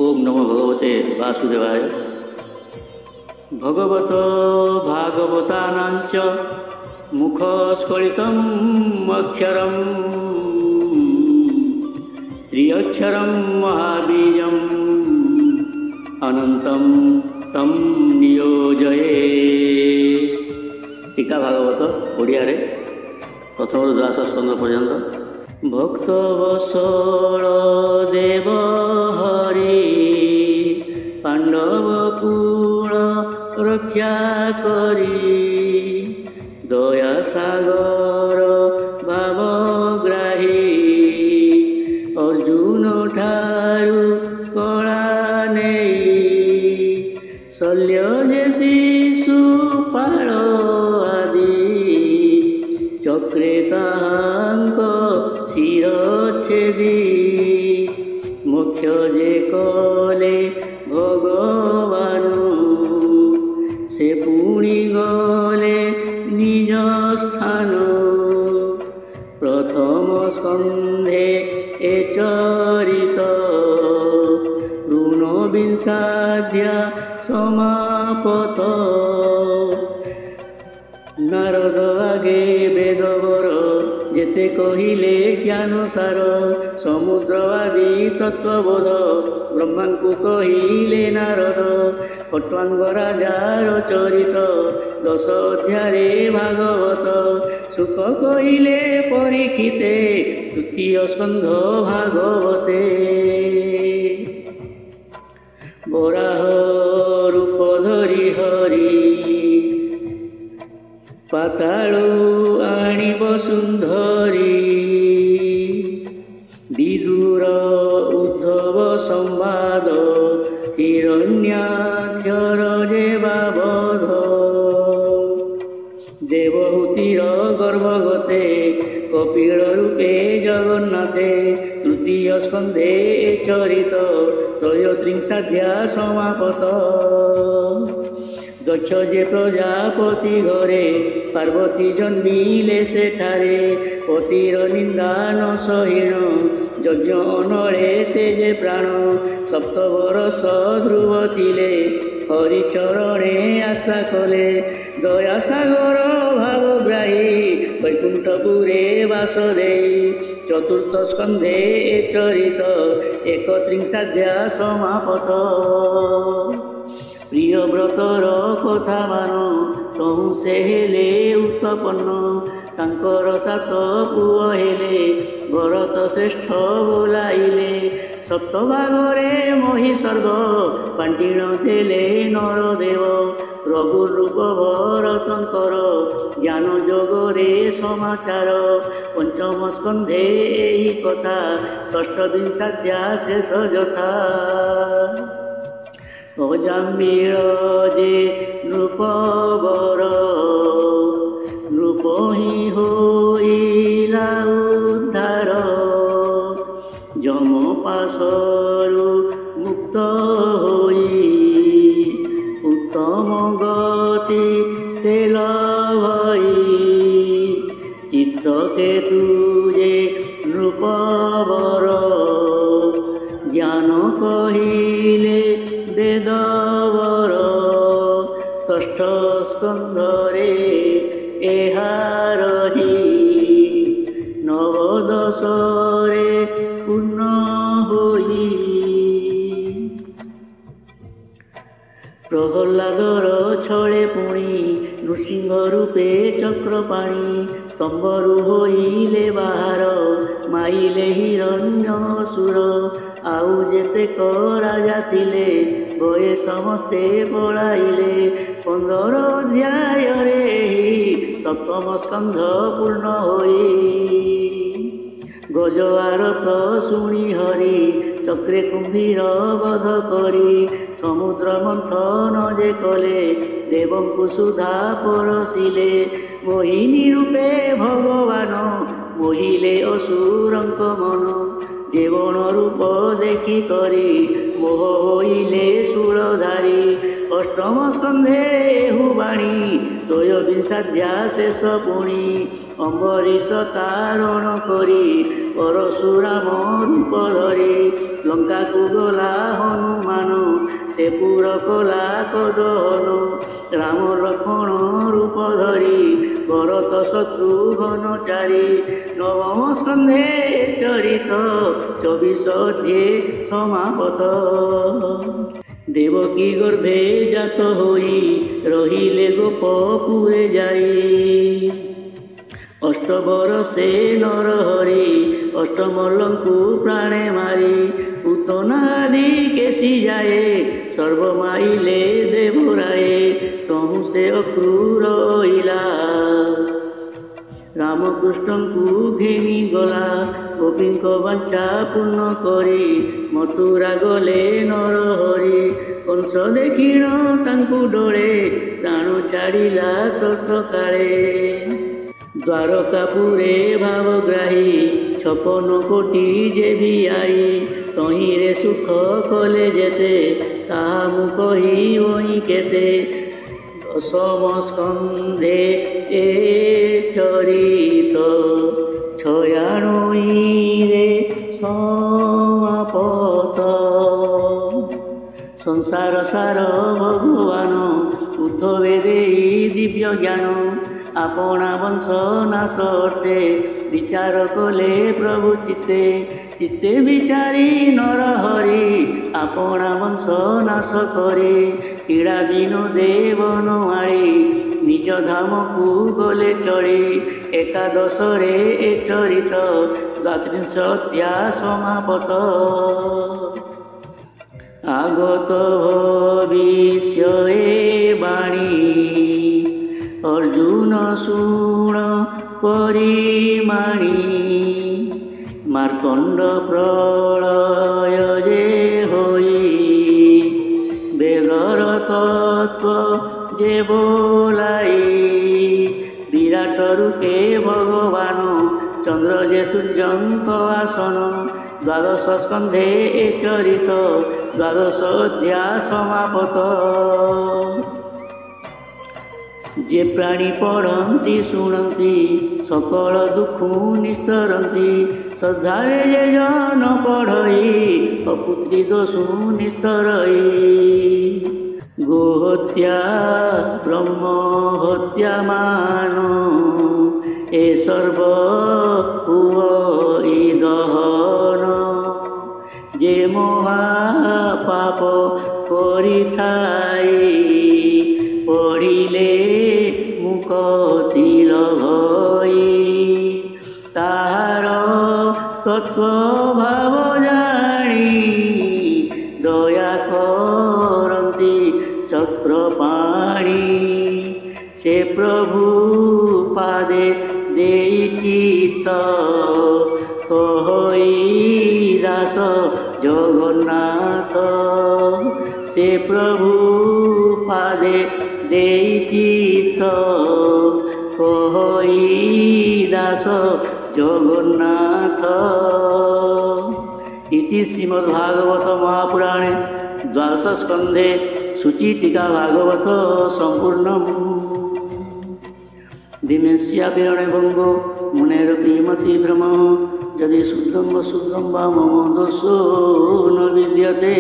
ओम नमो भगवते वासुदेवाय। भगवत भागवतानांच मुखस्खलितम् अक्षरम् त्रिअक्षरं महाबीजम् अनंतं तम नियोजये। टीका भागवत ओडिया रे प्रथम द्वादश स्कंद पर्यंत। भक्त वत्सल देव हरि पांडव कूल रक्षा करी दया सागर भावग्राही अर्जुन ठारू कला नहीं शल्य जे शिशु पाल आदि चक्रे ताहांक शिर छेदी मोक्ष जे कले भगवानु से पुणी गले निज स्थान। प्रथम स्कंधे ए चरित ऋणविंशाध्याय समापत। नारद आगे वेदवर जेते कहिले ज्ञान सार समुद्र आदि तत्वबोध ब्रह्मा को कहिले नारद। खट्वांग राजार चरित 10 अध्याये भागवत सुख कहिले परीक्षिते तृतीय स्कंध भागवते। बराह रूप धरी हरि पाताळु आणिब सुंदरी विदुर उद्धव संवाद हिरण्याक्षर जे बाबध देवहूतिर गर्भगते कपिल रूपे जगन्नाथे। तृतीय स्कंधे चरित त्रयोत्रिंशाध्याय समापत। दक्ष जे प्रजापति घरे पार्वती जन्मिले सेठारे पतिर निंदा न सहीन यज्ञ अनळे तेजे प्राण। 7 बरस ध्रुव थिले हरिचरणे आशा कले दया सागर भावग्राही वैकुंठपुरे वास देई। चतुर्थ स्कंधे चरित 31 समापत। प्रिय व्रतर कथा मान तहु से हेले उत्पन्न तांकर 7 पुओ हेले भरत श्रेष्ठ बोलाइले। सप्तभागरे मही सर्ग पांटिण देले नरदेव रघुरूप भरतंकर ज्ञान जोगरे समाचार। पंचम स्कंधे एही कथा षष्ठविंशाध्याय शेष यथा। अजामिल जे नृपवर नृप ही होइला उद्धार यमपाशरु मुक्त होई उत्तम गति से लभई। चित्रकेतु जे नृपवर ज्ञान कहिले वेदवर। षष्ठ स्कंधरे एहारही नवदशरे पूर्ण होई। प्रहलादर छळे पुणी नृसिंह रूपे चक्रपाणी स्तंभरु होइले बाहर माइले हिरण्यसुर। आउ जेतेक राजा थिले भये समस्ते पळाइले। 15 अध्याय रे सप्तम स्कंध पूर्ण होई। गज आरत शुणी हरि चक्रे कुंभीर बध करी समुद्र मंथन जे कले देवंकु सुधा परसिले। मोहिनी रूपे भगवान मोहिले असुरंक मन जेवण रूप देखी करी मोह होइले शूलधारी। अष्टम स्कंधे एहुबाणी त्रयोविंशाध्याय शेष पुणी अम्बरीश तारण करी ପରଶୁରାମ ରୂପ ଧରି ଲଙ୍କାକୁ ଗଲା ହନୁମାନ ସେ ପୁର କଲା କଦହନ ରାମ ଲକ୍ଷ୍ମଣ ରୂପ ଧରି ଭରତ ଶତ୍ରୁଘ୍ନ ଚାରି ନବମ ସ୍କନ୍ଧେ ଚରିତ 24 ଅଧ୍ୟାୟ ସମାପତ। ଦେବକୀ ଗର୍ଭେ ଜାତ ହୋଇ ରହିଲେ ଗୋପପୁରେ ଯାଇ ଅଷ୍ଟବରଷେ ନରହରି ଅଷ୍ଟମଲ୍ଲଙ୍କୁ ପ୍ରାଣେ ମାରି ପୂତନାଦି କେଶି ଯାଏ ସର୍ବମାଇଲେ ଦେବରାଏ ତହୁଁ ସେ ଅକ୍ରୂର ଇଲା ରାମକୃଷ୍ଣଙ୍କୁ ଘେନି ଗଲା ଗୋପୀଙ୍କ ବାଞ୍ଛା ପୂର୍ଣ୍ଣ କରି ମଥୁରା ଗଲେ ନରହରି କଂସ ଦେଖିଣ ତାଙ୍କୁ ଡୋଳେ ପ୍ରାଣ ଛାଡ଼ିଲା ତତ୍କାଳେ ଦ୍ୱାରକାପୁରେ ଭାବଗ୍ରାହୀ 56 କୋଟି ଯେ ବି ଆଇ ତହିଁରେ ସୁଖ କଲେ ଯେତେ ତାହା ମୁଁ କହିବହିଁ କେତେ। ଦଶମ ସ୍କନ୍ଧେ ଏ ଚରିତ 96ରେ ସମାପତ। ସଂସାର ସାର ଭଗବାନ ଉଦ୍ଧବେ ଦେଇ ଦିବ୍ୟ ଜ୍ଞାନ ଆପଣା ବଂଶ ନାଶ ଅର୍ଥେ ବିଚାର କଲେ ପ୍ରଭୁ ଚିତ୍ତେ ଚିତ୍ତେ ବିଚାରି ନରହରି ଆପଣା ବଂଶ ନାଶ କରି କ୍ରୀଡ଼ା ବିନୋଦେ ବନମାଳି ନିଜ ଧାମକୁ ଗଲେ ଚଳି ଏକାଦଶରେ ଏ ଚରିତ 32 ଅଧ୍ୟାୟ ସମାପତ। আগত ভবিষ্যে বাণী অর্জুন শুণ পরিমাণী মার্কণ্ড প্রলয় যে হই বেগর তত্ত্ব যে বোলাই বিরাট রূপে ভগবান চন্দ্র যে সূর্যঙ্ক আসন 12 স্কন্ধে এ চরিত 12 অধ্যায় সমাপত। যে প্রাণী পড়ନ୍ତି শুଣନ୍ତି সকল দুঃখ নিস্তরନ୍ତି শ্রদ্ধারে যে জন পড়ই অপুত্রী দোষু নিস্তরই গোহত্যা ব্রহ্ম হত্যা মান এ সর্ব ই দহন যে মহাপাপ করিথাই পড়িলে মুকতি লভই তাহার তত্ত্ব ভাব জানি দয়া করন্তি চক্রপাণি সে প্রভু পাদে দেই চিত্ত কহই দাস জগন্নাথ সে প্রভু পাদে দেই চিত্ত কহই দাস জগন্নাথ। ইতি শ্রীমদ্ভাগবত মহাপুরাণে 12 স্কন্ধে সূচিটিকা ভাগবত সম্পূর্ণম। দিমেস্য়া বিরণে ভঙ্গ মুনের বিমতি ভ্রম যদি শুদ্ধম বা মম দোষো ন বিদ্যতে।